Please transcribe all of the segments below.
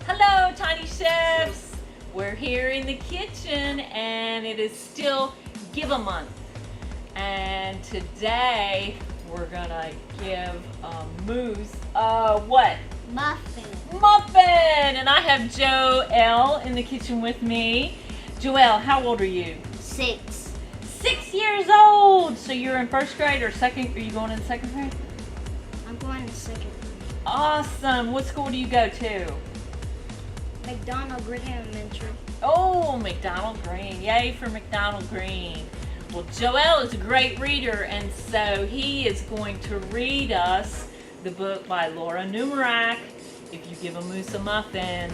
Hello, Tiny Chefs! We're here in the kitchen and it is still Give a Month. And today we're gonna give a moose what? Muffin. Muffin! And I have Joel in the kitchen with me. Joel, how old are you? 6. 6 years old! So you're in first grade or second? Are you going in second grade? I'm going to second grade. Awesome! What school do you go to? McDonald Green Elementary. Oh, McDonald Green. Yay for McDonald Green. Well, Joel is a great reader, and so he is going to read us the book by Laura Numerack, If You Give a Moose a Muffin.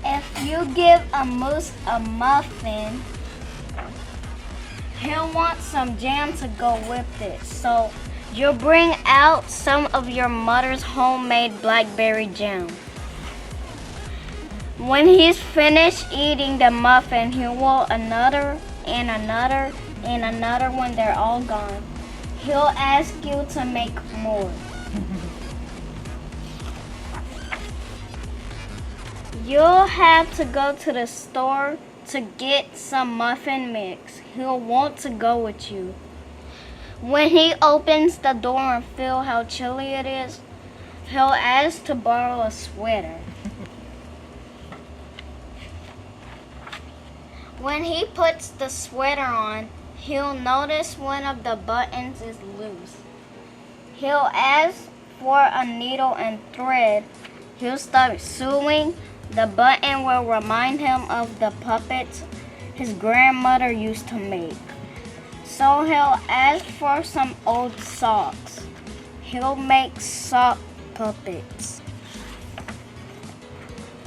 If you give a moose a muffin, he'll want some jam to go with it. So you'll bring out some of your mother's homemade blackberry jam. When he's finished eating the muffin, he will another and another and another. When they're all gone, he'll ask you to make more. You'll have to go to the store to get some muffin mix. He'll want to go with you. When he opens the door and feel how chilly it is, he'll ask to borrow a sweater. When he puts the sweater on, he'll notice one of the buttons is loose. He'll ask for a needle and thread. He'll start sewing. The button will remind him of the puppets his grandmother used to make. So he'll ask for some old socks. He'll make sock puppets.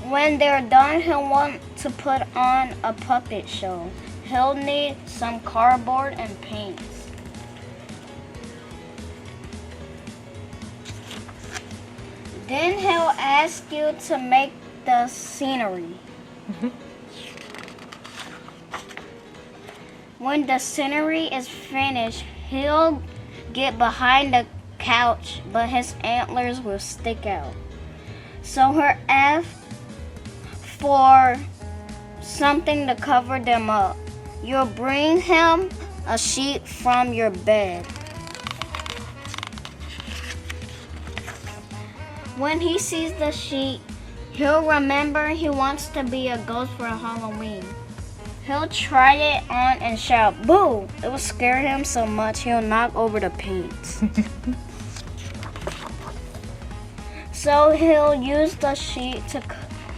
When they're done, he'll want to put on a puppet show. He'll need some cardboard and paints. Then he'll ask you to make the scenery. When the scenery is finished, he'll get behind the couch, but his antlers will stick out. So he'll ask for something to cover them up. You'll bring him a sheet from your bed. When he sees the sheet, he'll remember he wants to be a ghost for Halloween. He'll try it on and shout, "Boo!" It will scare him so much he'll knock over the paints. So he'll use the sheet to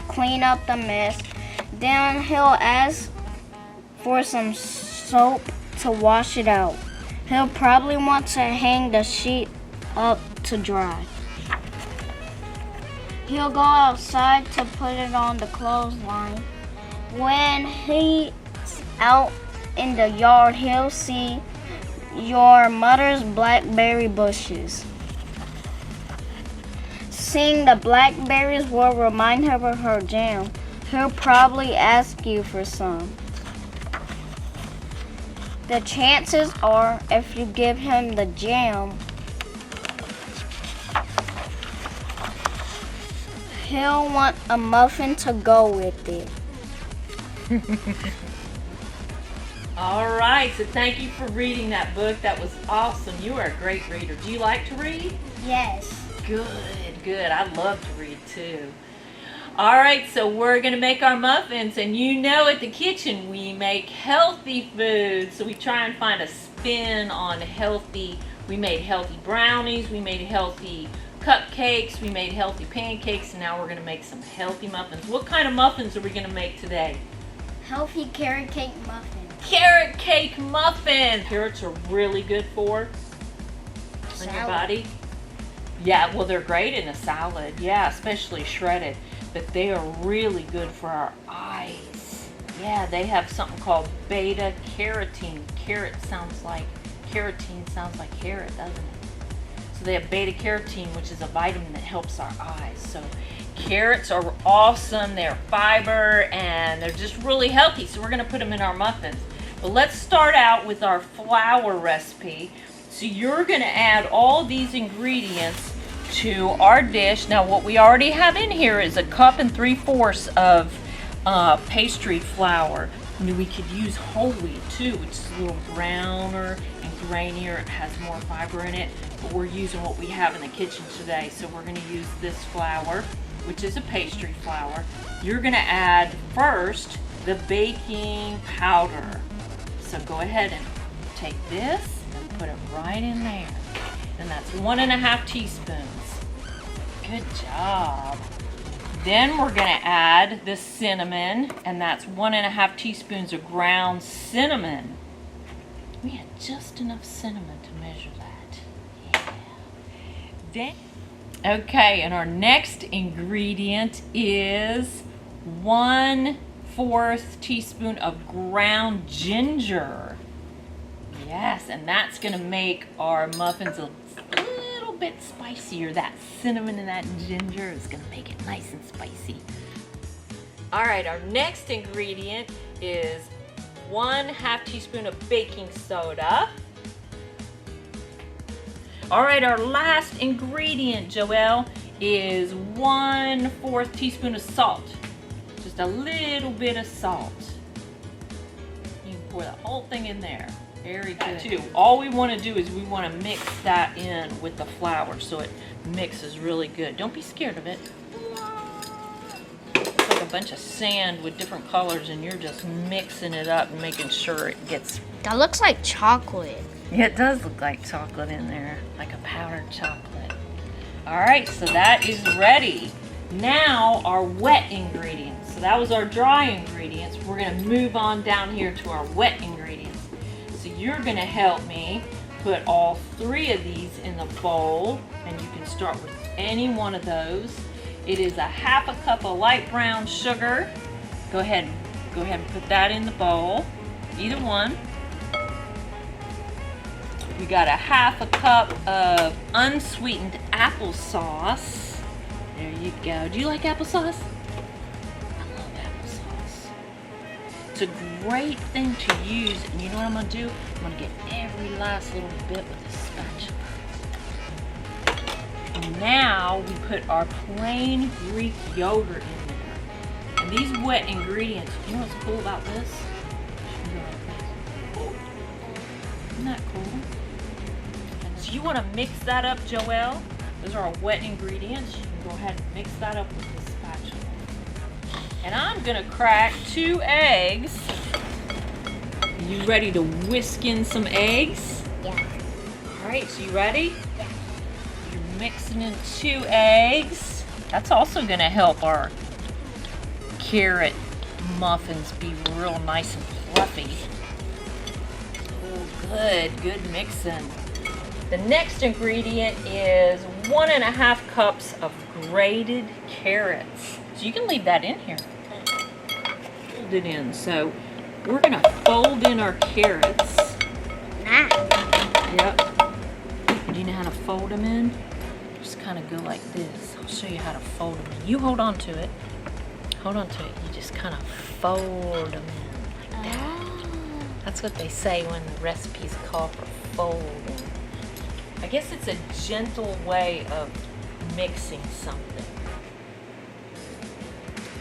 clean up the mess. Then he'll ask for some soap to wash it out. He'll probably want to hang the sheet up to dry. He'll go outside to put it on the clothesline. When he's out in the yard, he'll see your mother's blackberry bushes. Seeing the blackberries will remind her of her jam. He'll probably ask you for some. The chances are, if you give him the jam, he'll want a muffin to go with it. All right, so thank you for reading that book. That was awesome. You are a great reader. Do you like to read? Yes. Good, good. I love to read too. All right, so we're gonna make our muffins, and you know at the kitchen we make healthy food. So we try and find a spin on healthy. We made healthy brownies, we made healthy cupcakes, we made healthy pancakes, and now we're gonna make some healthy muffins. What kind of muffins are we gonna make today? Healthy carrot cake muffin. Carrot cake muffin. Carrots are really good for in your body. Yeah, well, they're great in a salad. Yeah, especially shredded. But they are really good for our eyes. Yeah, they have something called beta carotene. Carotene sounds like carrot, doesn't it? So they have beta carotene, which is a vitamin that helps our eyes. So carrots are awesome. They're fiber and they're just really healthy. So we're going to put them in our muffins. But let's start out with our flour recipe. So you're going to add all these ingredients to our dish. Now what we already have in here is 1 3/4 cups of pastry flour. We could use whole wheat too, which is a little browner and grainier. It has more fiber in it, but we're using what we have in the kitchen today. So we're gonna use this flour, which is a pastry flour. You're gonna add first the baking powder. So go ahead and take this and put it right in there. And that's 1½ teaspoons. Good job. Then we're gonna add the cinnamon, and that's 1½ teaspoons of ground cinnamon. We had just enough cinnamon to measure that. Yeah. Okay, and our next ingredient is 1/4 teaspoon of ground ginger. Yes, and that's gonna make our muffins a little bit spicier. That cinnamon and that ginger is gonna make it nice and spicy. All right, our next ingredient is 1/2 teaspoon of baking soda. All right, our last ingredient, Joelle, is 1/4 teaspoon of salt. Just a little bit of salt. You can pour the whole thing in there. Very good. All we want to do is we want to mix that in with the flour so it mixes really good. Don't be scared of it. It's like a bunch of sand with different colors, and you're just mixing it up and making sure it gets... That looks like chocolate. Yeah, it does look like chocolate in there, like a powdered chocolate. All right, so that is ready. Now our wet ingredients. So that was our dry ingredients. We're gonna move on down here to our wet ingredients. So you're gonna help me put all 3 of these in the bowl, and you can start with any one of those. It is 1/2 cup of light brown sugar. Go ahead and put that in the bowl, either one. We got 1/2 cup of unsweetened applesauce. There you go. Do you like applesauce? I love applesauce. It's a great thing to use, and you know what I'm gonna do? I'm gonna get every last little bit with a spatula. And now we put our plain Greek yogurt in there. And these wet ingredients, you know what's cool about this? Isn't that cool? So you want to mix that up, Joelle. Those are our wet ingredients. You can go ahead and mix that up with the spatula. And I'm going to crack 2 eggs. Are you ready to whisk in some eggs? Yeah. All right, so you ready? Yeah. You're mixing in 2 eggs. That's also going to help our carrot muffins be real nice and fluffy. Oh, good mixing. The next ingredient is 1½ cups of grated carrots. So you can leave that in here. Fold it in. So we're gonna fold in our carrots. Nah. Yep. Do you know how to fold them in? Just kind of go like this. I'll show you how to fold them in. You hold on to it. Hold on to it. You just kind of fold them in like that. That's what they say when the recipes call for folding. I guess it's a gentle way of mixing something.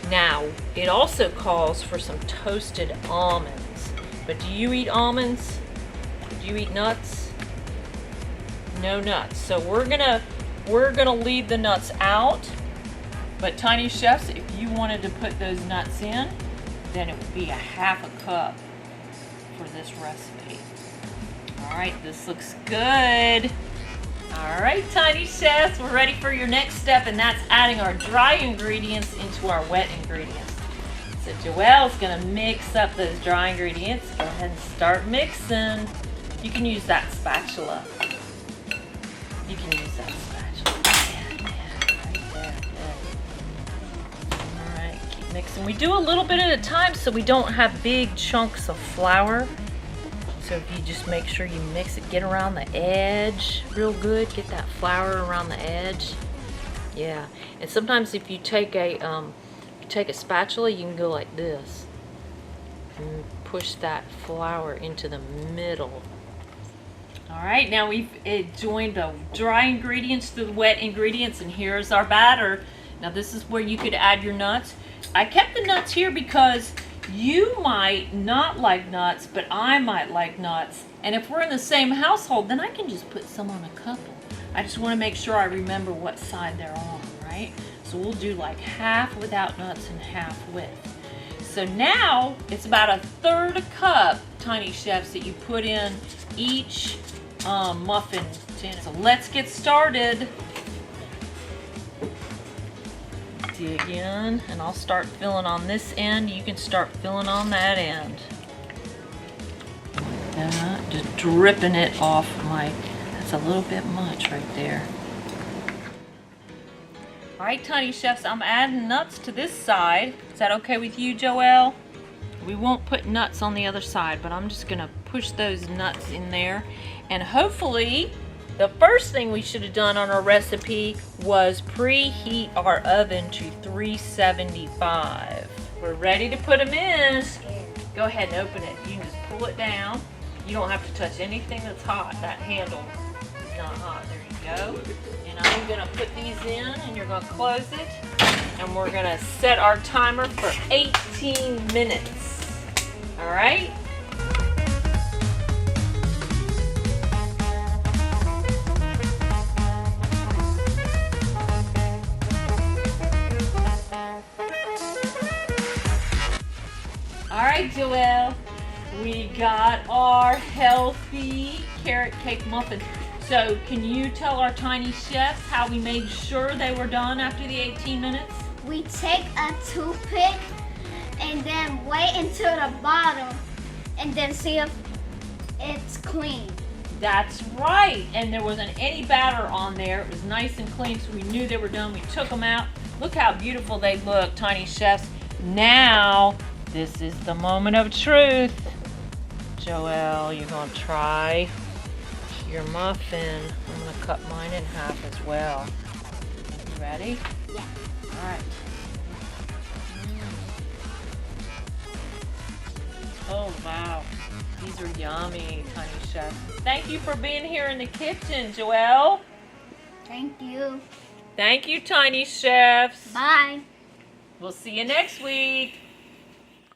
Now, it also calls for some toasted almonds. But do you eat almonds? Do you eat nuts? No nuts. So we're gonna leave the nuts out. But Tiny Chefs, if you wanted to put those nuts in, then it would be 1/2 cup for this recipe. All right, this looks good. All right, Tiny Chefs, we're ready for your next step, and that's adding our dry ingredients into our wet ingredients. So Joelle's gonna mix up those dry ingredients. Go ahead and start mixing. You can use that spatula. You can use that spatula. Yeah, right there, good. All right, keep mixing. We do a little bit at a time so we don't have big chunks of flour. So if you just make sure you mix it, get around the edge real good, get that flour around the edge. Yeah, and sometimes if you take a spatula, you can go like this and push that flour into the middle. All right, now we've joined the dry ingredients to the wet ingredients, and here's our batter. Now this is where you could add your nuts. I kept the nuts here because you might not like nuts, but I might like nuts. And if we're in the same household, then I can just put some on a couple. I just want to make sure I remember what side they're on, right? So we'll do like half without nuts and half with. So now it's about 1/3 cup, Tiny Chefs, that you put in each muffin tin. So let's get started. Dig in, and I'll start filling on this end. You can start filling on that end. Like that, just dripping it off my, that's a little bit much right there. All right, Tiny Chefs, I'm adding nuts to this side. Is that okay with you, Joel? We won't put nuts on the other side, but I'm just gonna push those nuts in there. And hopefully, the first thing we should have done on our recipe was preheat our oven to 375. We're ready to put them in. Go ahead and open it. You can just pull it down. You don't have to touch anything that's hot. That handle is not hot. There you go. And I'm gonna put these in, and you're gonna close it. And we're gonna set our timer for 18 minutes. All right? All right, Joel, we got our healthy carrot cake muffins. So can you tell our Tiny Chefs how we made sure they were done after the 18 minutes? We take a toothpick and then wait until the bottom and then see if it's clean. That's right, and there wasn't any batter on there. It was nice and clean, so we knew they were done. We took them out. Look how beautiful they look, Tiny Chefs. Now, this is the moment of truth. Joel, you're gonna try your muffin. I'm gonna cut mine in half as well. You ready? Yeah. All right. Oh, wow. These are yummy, Tiny Chef. Thank you for being here in the kitchen, Joel. Thank you. Thank you, Tiny Chefs. Bye. We'll see you next week.